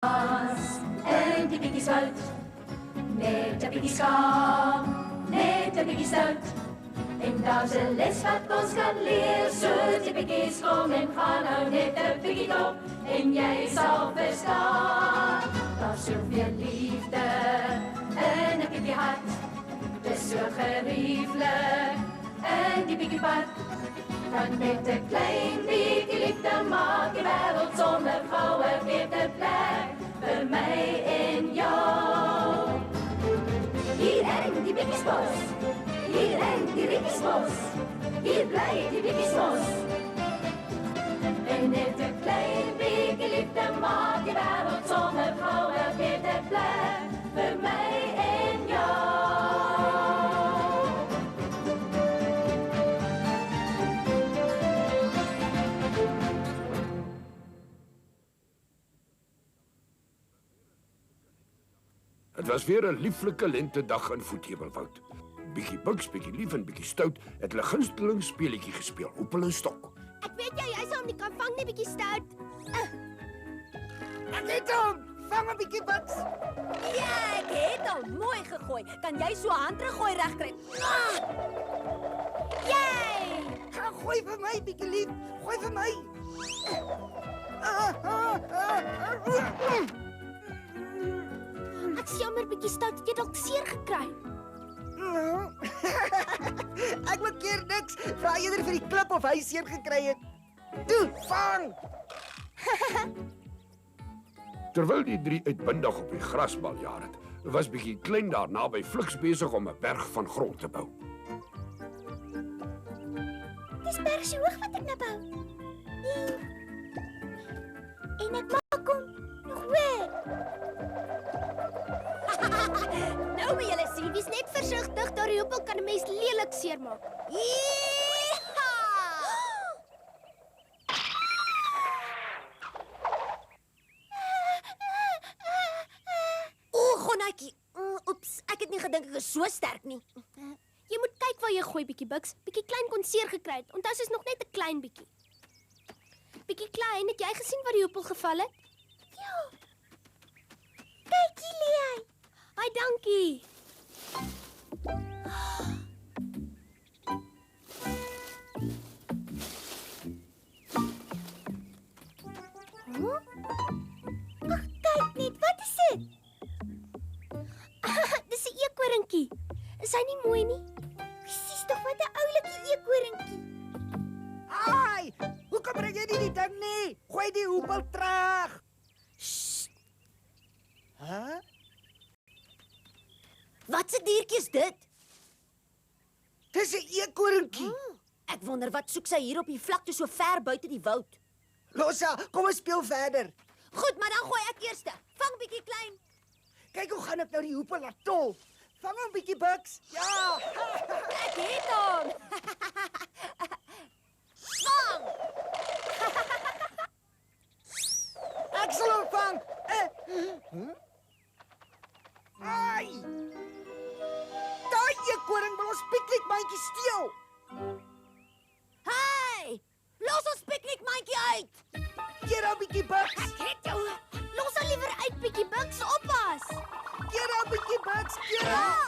En die bietjie sout, net 'n bietjie skaam, net 'n bietjie sout. En daar's 'n les wat ons kan leer, soos die bietjies kom en gaan nou net 'n bietjie dop, en jy sal verstaan. Daar's soveel liefde in 'n bietjie hart, dis so gerieflik in die bietjie pad. Want met 'n klein bietjie liefde maak die wêreld sonder goue witte plek vir my en jou. Hier in die bietjiesbos, hier in die rietjiesbos, hier bly die bietjiesbos. En met 'n klein bietjie liefde maak die wêreld sonder goue witte plek vir my en jou. Het was weer 'n lieflike lentedag in Voethewelwoud. Bietjie Buks, bietjie Lief en bietjie Stout het hulle gunsteling speletjie gespeel, hoepel en stok. Ek weet jy sal hom nie kan vang nie, bietjie Stout. Ek het hom! Vang 'n bietjie Buks. Ja, ek het hom mooi gegooi. Kan jy so 'n hand teruggooi regkry? Jy! Gaan gooi vir my, bietjie Lief. Gooi vir my. Ek jammer, bietjie Stout, het jy dalk seer gekry? Ek maak keer niks. Vra eerder vir die klip of hy seer gekry het. Toe, vang! Terwyl die drie uitbundig op die grasbal jaar het, was bietjie Klein daar naby Fliks besig om 'n berg van grond te bou. Dis berg so hoog wat ek nou bou. En ek maak hom nog hoër. Nou moet julle sien, wie's net versigtig, daardie hoepel kan 'n mens lelik seermaak. Gonetjie. Oeps, ek het nie gedink ek is so sterk nie. Jy moet kyk waar jy gooi, bietjie Buks. Bietjie Klein kon seer gekry het. Onthou is nog net 'n klein bietjie. Bietjie Klein, het jy gesien waar die hoepel geval het? Ja. Kyk hier lê hy. Ai, dankie. Ag, kyk net, wat is dit? Dis 'n eekorinkie. Is hy nie mooi nie? Presies tog, wat 'n oulike eekorinkie. Ai! Hoekom bring jy nie die ding nie? Gooi die hoepel terug. Hæ? Wat 'n diertjie is dit? Dis 'n eekorinkie. Ek wonder wat soek sy hier op die vlakte so ver buite die woud. Losa, kom ons speel verder. Goed, maar dan gooi ek eers. Vang bietjie Klein. Kyk hoe gaan ek nou die hoepel laat tol. Vang hom bietjie Buks. Ja. Ek het hom. Vang! Ek sal hom vang. Ai! Daai eekoring wil ons piknikmandjie steel. Hey! Los ons piknikmandjie uit. Keer hom bietjie Buks. Ek het jou. Los hom liewer uit, bietjie Buks, oppas. Keer hom bietjie Buks. Keer hom.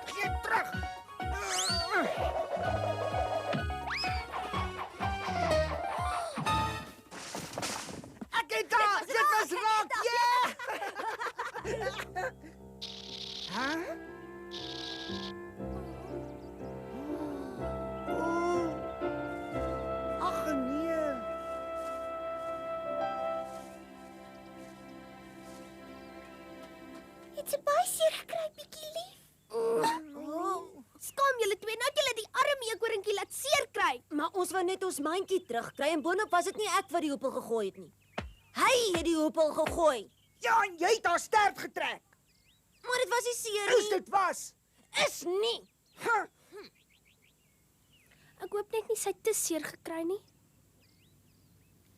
Gee terug. Ek het dit. Dit was raak. Ja. Hæ? Ag nee. Het sy baie seer gekry, bietjie Lief. Skaam julle twee, nou het julle die arme eekorinkie laat seer kry. Maar ons wou net ons mandjie terugkry en boonop was dit nie ek wat die hoepel gegooi het nie. Hy het die hoepel gegooi. Ja, en jy het haar sterk getrek. Maar dit was nie seer Is dit was? Is nie. Huh. Ek hoop net nie sy te seer gekry nie.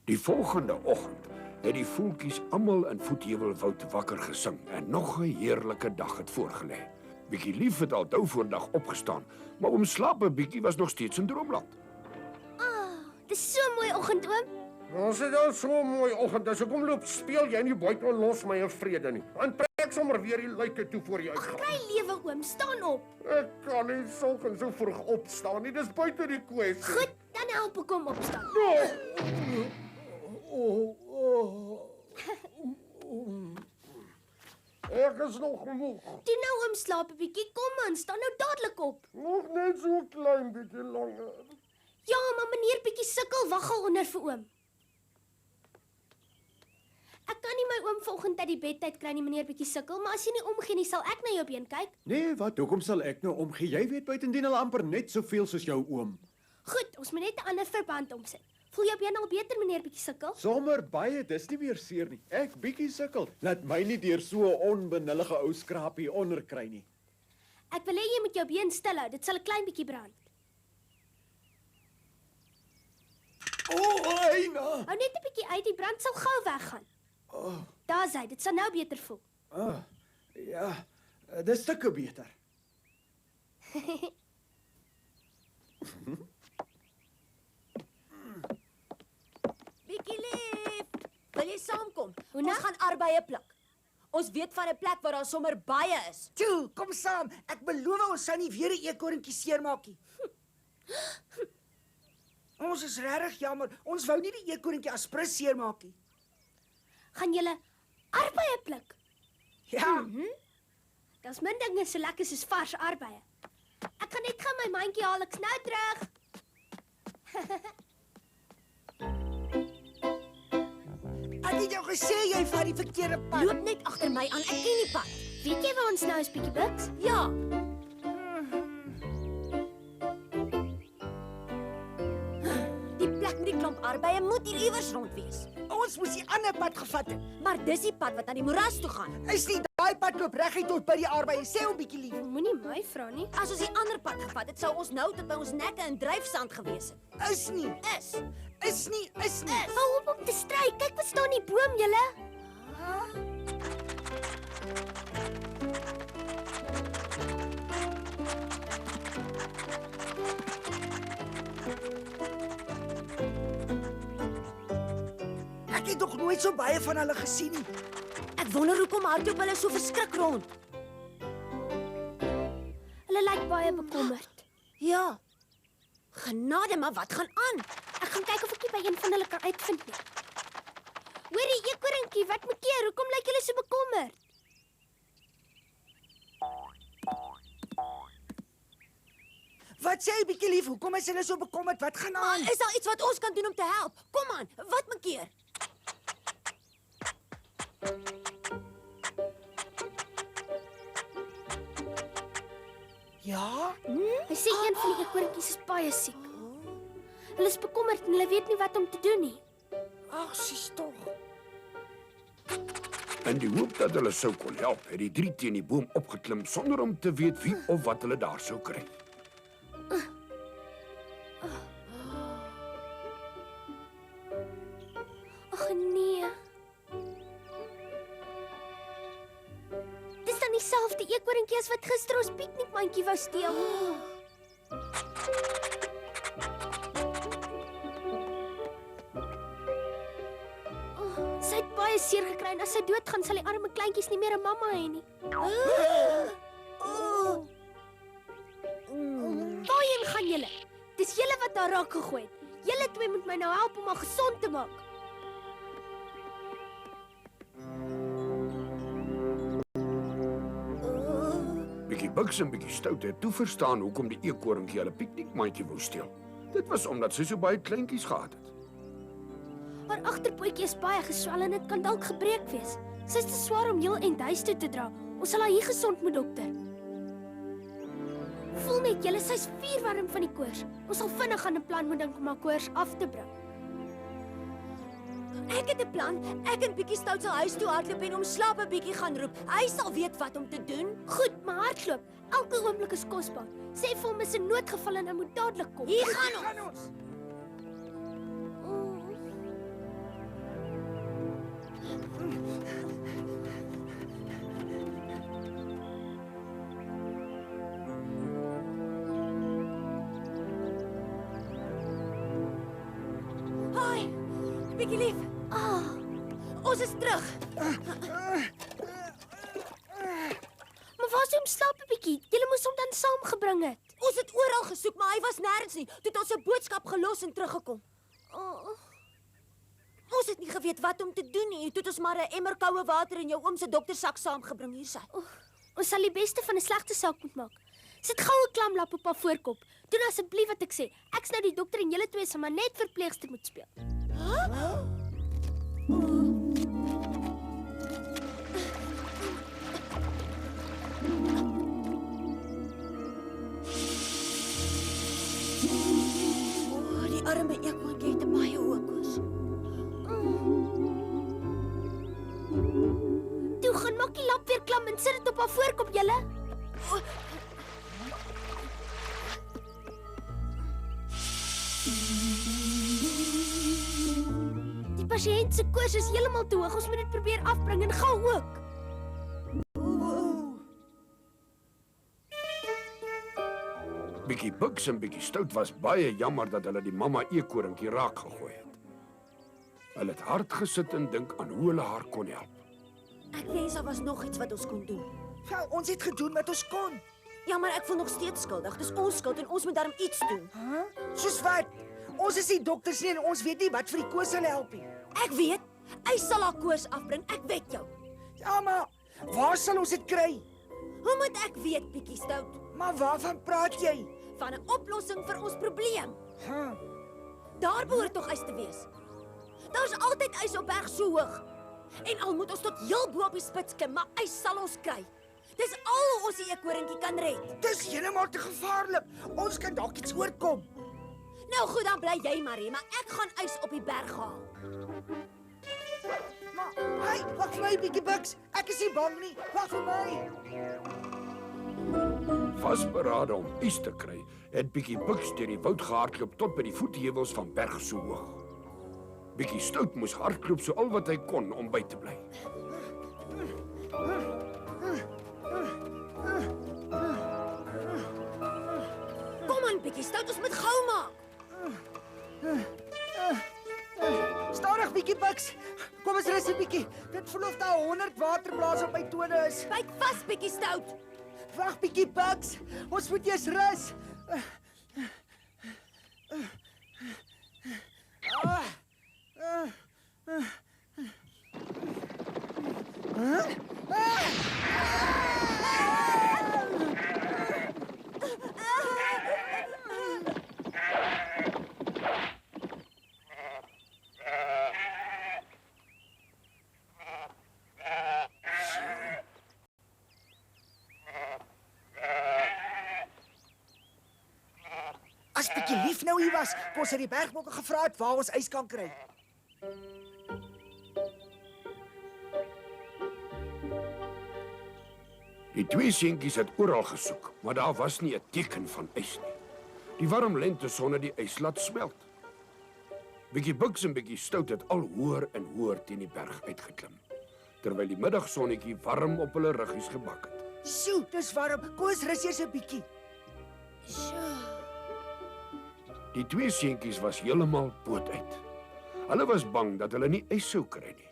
Die volgende oggend het die voeltjies almal in Voethewelwoud wakker gesing en nog 'n heerlike dag het voorgelê. Bietjie Lief het al douvoordag opgestaan, maar oom Slaap 'n bietjie was nog steeds in droomland. Dis so 'n mooi oggend, oom. Ons het al so 'n mooi oggend. As ek kom loop, speel jy nie buite en los my in vrede nie. Dan trek sommer weer die luike toe voor jy uitgaan. Kry lewe oom, staan op. Ek kan nie sulke so vroeg opstaan nie. Dis buite die kwessie. Goed, dan help ek hom opstaan. Ek is nog moeg. Toe nou oom slaap 'n bietjie. Kom aan, staan nou dadelik op. Nog net so klein bietjie langer. Ja, maar meneer bietjie sukkel, wag al onder vir oom. Ek kan nie my oom vanoggend uit die bed uit kry nie, meneer bietjie sukkel, maar as jy nie omgee nie, sal ek na jou been kyk. Nee, wat? Hoekom sal ek nou omgee? Jy weet buitendien al amper net soveel soos jou oom. Goed, ons moet net 'n ander verband omsit. Voel jou been al beter, meneer bietjie sukkel? Sommer baie, dis nie meer seer nie. Ek bietjie sukkel. Laat my nie deur so 'n onbenullige ou skrapie onder kry nie. Ek wil hê jy moet jou been stil hou. Dit sal 'n klein bietjie brand. Eina. Hou net 'n bietjie uit, die brand sal gou weggaan. Daar's hy, dit sal nou beter voel. Ja, dis stukke beter. Bietjie lief, wil jy saamkom? Hoe nou? Ons gaan arbeie pluk. Ons weet van 'n plek waar daar sommer baie is. Toe, kom saam. Ek beloof ons sal nie weer 'n eekoringkie seermaak nie. Ons is regtig jammer. Ons wou nie die eekoringkie aspres seermaak nie. Gaan julle arbeie pluk? Ja. Daar's min dinge so lekker soos vars arbeie. Ek gaan net gou my mandjie haal, ek's nou terug. Ek het jou gesê jy vat die verkeerde pad. Loop net agter my aan, ek ken die pad. Weet jy waar ons nou is, bietjie Buks? Ja, die plek met die klomp arbeie moet hier iewers rond wees. Ons moes die ander pad gevat het. Maar dis die pad wat aan die moeras toe gaan. Is nie daai pad loop reguit tot by die arbeie. Sê hom bietjie lief. Moenie my vra nie. As ons die ander pad gevat het, sou ons nou tot by ons nekke in dryfsand gewees het. Is nie. Is. Is nie. Is nie. Hou op om te stry. Kyk wat staan die boom, julle. Ek het nog nooit so baie van hulle gesien nie. Ek wonder hoekom hardloop hulle so verskrik rond. Hulle lyk baie bekommerd. Ja. Genade, maar wat gaan aan? Ek gaan kyk of ek nie by een van hulle kan uitvind nie. Hoorie, eekoringkie, wat maak jy? Hoekom lyk julle so bekommerd? Wat sê jy bietjie lief? Hoekom is hulle so bekommerd? Wat gaan aan? Is daar iets wat ons kan doen om te help? Kom aan, wat maak keer? Ja? Hy sê een van die eekoringkies is baie siek. Hulle is bekommerd en hulle weet nie wat om te doen nie. Ag, sis tog. In die hoop dat hulle sou kon help, het die drie teen die boom opgeklim sonder om te weet wie of wat hulle daar sou kry. Ag nee. Dis dan dieselfde eekoringkie as wat gister ons piknikmandjie wou steel. Sy het baie seer gekry en as sy doodgaan sal die arme kleintjies nie meer 'n mamma hê nie. Waarheen gaan julle? Dis julle wat daar raak gegooi het. Julle twee moet my nou help om haar gesond te maak. Bietjie Buks en bietjie Stout het toe verstaan hoekom die eekoringkie hulle piknikmandjie wou steel. Dit was omdat sy so baie kleintjies gehad het. Haar agterpootjie is baie geswel en dit kan dalk gebreek wees. Sy is te swaar om heel eind huis toe te dra. Ons sal haar hier gesond moet dokter. Voel net, julle, sy's vuurwarm van die koors. Ons sal vinnig aan 'n plan moet dink om haar koors af te bring. Ek het 'n plan. Ek en Bietjie Stout sal huis toe hardloop en hom slaap 'n bietjie gaan roep. Hy sal weet wat om te doen. Goed, maar hardloop. Elke oomblik is kosbaar. Sê vir hom is 'n noodgeval en hy moet dadelik kom. Hier gaan ons. Bietjie lief. Ons is terug. Maar waar is hom slaap 'n bietjie? Julle moes hom dan saamgebring het. Ons het oral gesoek, maar hy was nêrens nie. Toe het ons 'n boodskap gelos en teruggekom. Ons het nie geweet wat om te doen nie. Toe het ons maar 'n emmer koue water in jou oom se doktersak saamgebring hier sy. Ons sal die beste van 'n slegte saak moet maak. Sit gou 'n klamlap op haar voorkop. Doen asseblief wat ek sê. Ek's nou die dokter en julle twee sal maar net verpleegster moet speel. Die arme eekhoorntjie het 'n baie hoë koors. Toe gaan maak die lap weer klam en sit dit op haar voorkop, julle. Die pasiënt se koors is heeltemal te hoog. Ons moet dit probeer afbring en gou ook. Bietjie Buks en bietjie Stout was baie jammer dat hulle die mamma eekoringie raak gegooi het. Hulle het hard gesit en dink aan hoe hulle haar kon help. Ek wens daar was nog iets wat ons kon doen. Ja, ons het gedoen wat ons kon. Ja, maar ek voel nog steeds skuldig. Dis ons skuld en ons moet daarom iets doen. Soos wat? Ons is nie dokters nie en ons weet nie wat vir die koors sal help nie. Ek weet, hy sal haar koors afbring. Ek weet jou. Ja, maar waar sal ons dit kry? Hoe moet ek weet, Bietjie Stout? Maar waarvan praat jy? Van 'n oplossing vir ons probleem. Huh? Daar behoort tog ys te wees. Daar's altyd ys op berg so hoog. En al moet ons tot heel bo op die spits klim, maar ys sal ons kry. Dis al hoe ons die eekhoorntjie kan red. Dis heeltemal te gevaarlik. Ons kan dalk iets oorkom. Nou goed, dan bly jy maar hier, maar ek gaan ys op die berg haal. Maar, hey, wag vir my, Bietjie Buks. Ek is nie bang nie. Wag vir my. Vasberade om ys te kry, het Bietjie Buks deur die woud gehardloop tot by die voetheuwels van berg so hoog. Bietjie Stout moes hardloop so al wat hy kon om by te bly. Kom aan, Bietjie Stout, ons moet gou maak. Stadig, Bietjie Buks. Kom ons rus 'n bietjie. Dit voel of daar 100 waterblaas op my tone is. Byt vas, Bietjie Stout. Wag, Bietjie Buks. Ons moet eers rus. As Bietjie lief nou hier was, kon sy die bergbokke gevra het waar ons ys kan kry. Die twee seentjies het oral gesoek, maar daar was nie 'n teken van ys nie. Die warm lenteson het die ys laat smelt. Bietjie Buks en bietjie Stout het al hoër en hoër teen die berg uitgeklim, terwyl die middagsonnetjie warm op hulle ruggies gebak het. Sjoe, dis warm. Kom ons rus eers 'n bietjie. Die twee seentjies was heeltemal poot uit. Hulle was bang dat hulle nie ys sou kry nie,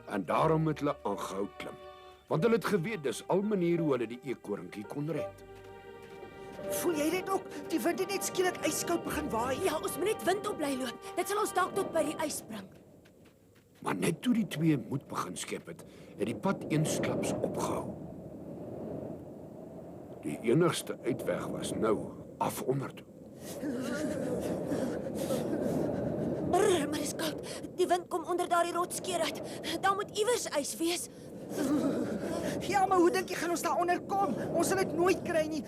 en daarom het hulle aangehou klim, want hulle het geweet dis al maniere hoe hulle die eekhoorntjie kon red. Voel jy dit ook? Die wind het net skielik ijskoud begin waai. Ja, ons moet net wind op bly loop. Dit sal ons dalk tot by die ys bring. Maar net toe die twee moed begin skep het die pad eensklaps opgehou. Die enigste uitweg was nou afonder toe. Brr, maar dis koud. Die wind kom onder daardie rotskeer uit. Daar moet iewers ys wees. Ja, maar hoe dink jy gaan ons daaronder kom? Ons sal dit nooit kry nie.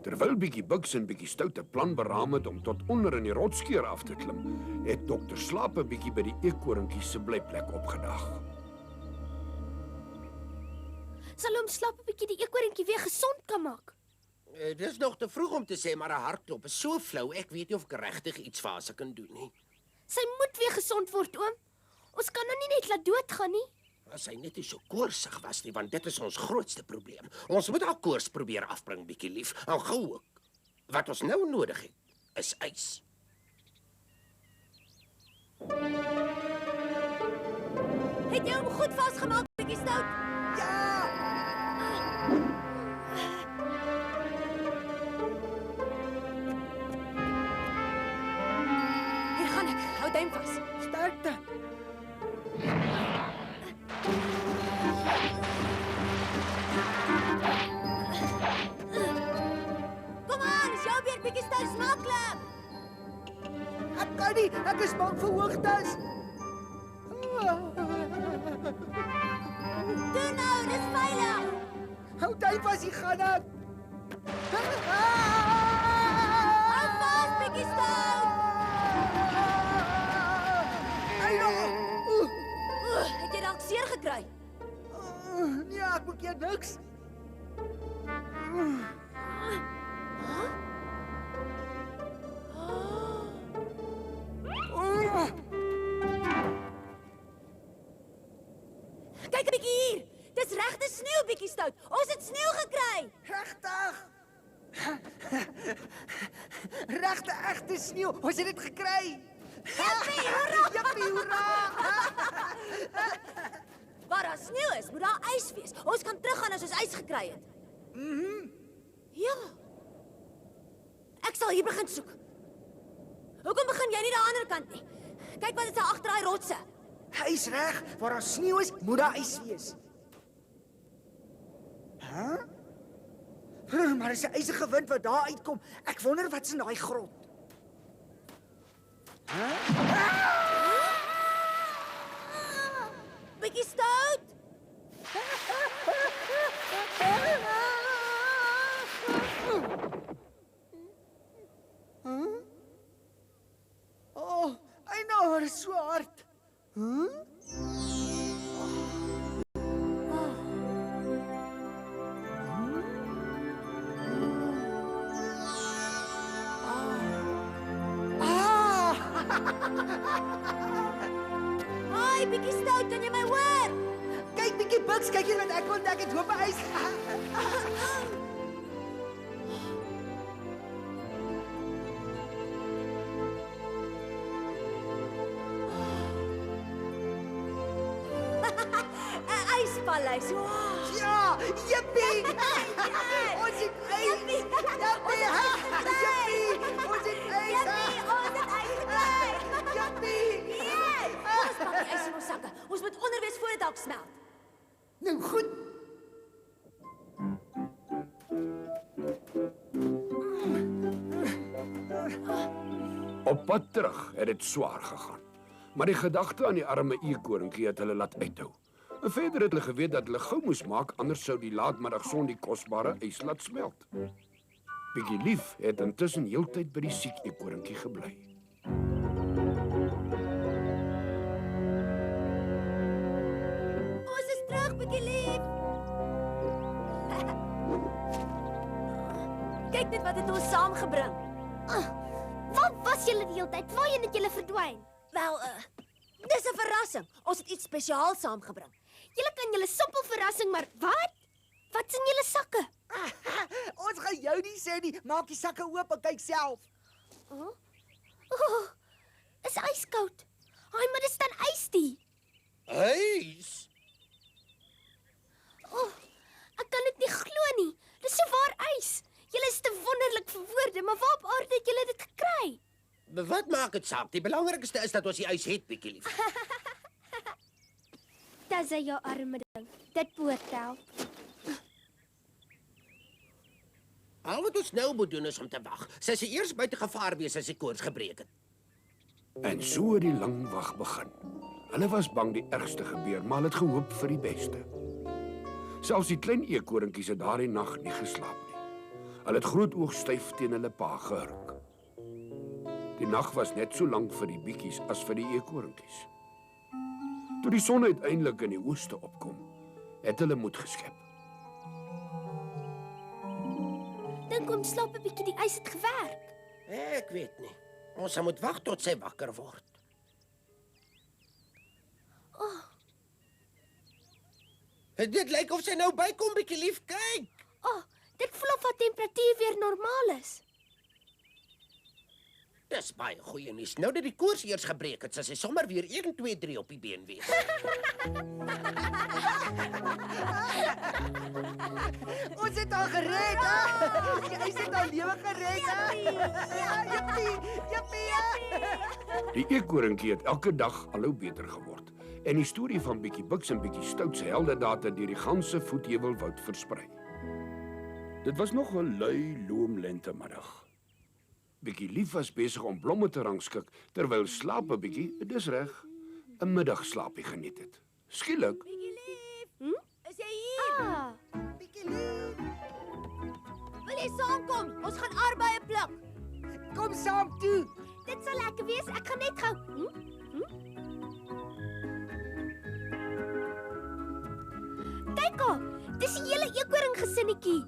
Terwyl Bietjie Buks en Bietjie Stout 'n plan beraam het om tot onder in die rotskeer af te klim, het dokter Slaap 'n bietjie by die eekhoorntjie se blyplek opgedag. Sal hom Slaap 'n bietjie die eekhoorntjie weer gesond kan maak? Dis nog te vroeg om te sê, maar 'n hartklop is so flou, ek weet nie of ek regtig iets vir haar kan doen nie. Sy moet weer gesond word, oom. Ons kan haar nie net laat doodgaan nie. As sy net nie so koorsig was nie, want dit is ons grootste probleem. Ons moet haar koors probeer afbring, bietjie lief, en gou ook. Wat ons nou nodig het, is ys. Het jy hom goed vasgemaak, bietjie stout? Ja! Hier gaan ek. Hou duim vas. Sterkte. Kom aan, is jou weer bietjie stout smaklik. Ek kan nie, ek is bang vir hoogtes. Doen nou, dis veilig. Hou duim vas, hier gaan ek. Hou vas, bietjie stout. Het jy dalk seer gekry? Nee, ek moet hier niks. Kyk 'n bietjie hier. Dis regte sneeu, bietjie stout. Ons het sneeu gekry. Regtig? Regte egte sneeu. Ons het dit gekry. Jippie, hoera! Jippie, hoera! Waar daar sneeu is, moet daar ys wees. Ons kan teruggaan as ons ys gekry het. Ja. Ek sal hier begin soek. Hoekom begin jy nie aan die ander kant nie? Kyk wat is daar agter daai rotse. Hy is reg. Waar daar sneeu is, moet daar ys wees. Maar is 'n ysige wind wat daar uitkom. Ek wonder wat's in daai grot. Bietjie stout. Oh, I know, dit is so hard. Hi, bietjie stout, kan jy my hoor? Kyk bietjie Bugs, kyk hier wat ek ontdek het. Hoop ys. Yspaleis. Wow. Ja, jippie. Ons het ys. Jippie. Jippie. Ons het ys. Jippie, ons het ys gekry. Jippie. Yes! Ons pak die ys in ons sakke. Ons moet onderwees voor dit dalk smelt. Nou goed. Op pad terug het dit swaar gegaan. Maar die gedagte aan die arme eekorinkie het hulle laat uithou. En verder het hulle geweet dat hulle gou moes maak, anders sou die laatmiddagson die kosbare ys laat smelt. Bietjie Lief het intussen heeltyd by die siek eekorinkie gebly. Ons is terug, bietjie Lief. Kyk net wat het ons saamgebring. Waar was julle die hele tyd? Waarheen het julle verdwyn? Wel, dis 'n verrassing. Ons het iets spesiaals saamgebring. Julle kan julle simpel verrassing, maar wat? Wat's in julle sakke? Ons gaan jou nie sê nie. Maak die sakke oop en kyk self. Is yskoud. Ai, maar dit staan ystie. Ys. Ek kan dit nie glo nie. Dis so waar ys. Julle is te wonderlik vir woorde, maar waar op aarde het julle dit gekry? Wat maak dit saak? Die belangrikste is dat ons die ys het, bietjie Lief. Dis jou arme ding. Dit behoort help. Al wat ons nou moet doen is om te wag. Sy sal eers buite gevaar wees as die koors gebreek het. En so het die lang wag begin. Hulle was bang die ergste gebeur, maar hulle het gehoop vir die beste. Selfs die klein eekorinkies het daardie nag nie geslaap nie. Hulle het groot oog styf teen hulle pa gehurk. Die nag was net so lank vir die bietjies as vir die eekorinkies. Toe die son uiteindelik in die ooste opkom, het hulle moed geskep. Dink om slaap 'n bietjie, die ys het gewerk. Ek weet nie. Ons moet wag tot sy wakker word. Dit lyk of sy nou bykom, bietjie Lief, kyk. Dit voel of haar temperatuur weer normaal is. Dis baie goeie nuus. Nou dat die koers eers gebreek het, sal sy sommer weer 1, 2, 3 op die been wees. Ons het al gered. Jy het al lewe gered. Ja, jippie. Die eekhoringkie het elke dag al hoe beter geword en die storie van Bietjie Buks en Bietjie Stout se heldedade deur die ganse Voetheuwelwoud versprei. Dit was nog 'n lui, loom lentemiddag. Bietjie Lief was besig om blomme te rangskik terwyl Slaap 'n bietjie, dis reg, 'n middagslaapie geniet het. Skielik, Bietjie lief. Is jy hier? Ah, Bietjie lief. Wil jy saamkom? Ons gaan arbei pluk. Kom saam toe. dit sal lekker wees. Ek gaan net gou. Kyk al, dis die hele eekhoring gesinnetjie.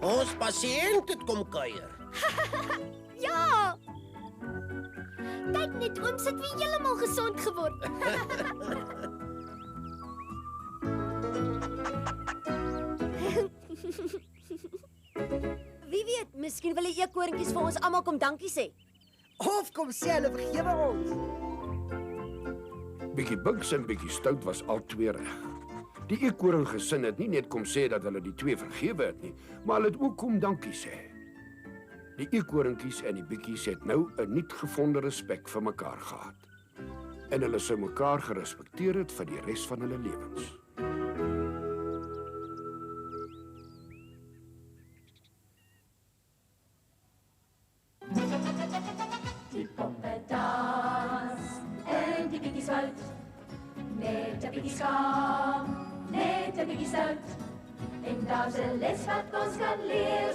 Ons pasiënt het kom kuier. Ja. Kyk net, oom sit weer heeltemal gesond geword. Wie weet, miskien wil die eekhoringkies vir ons almal kom dankie sê. Of kom sê hulle vergewe ons. Bietjie Buks en Bietjie Stout was al twee reg. Die eekhoring gesin het nie net kom sê dat hulle die twee vergewe het nie, maar hulle het ook kom dankie sê. Die eekhoringkies en die bietjies het nou 'n nuut gevonde respek vir mekaar gehad. En hulle sou mekaar gerespekteer het vir die res van hulle lewens. Die poppen dans en die bikkies woud. Met de bikkies kam, met de bikkies uit. En daar's 'n les wat ons kan leer,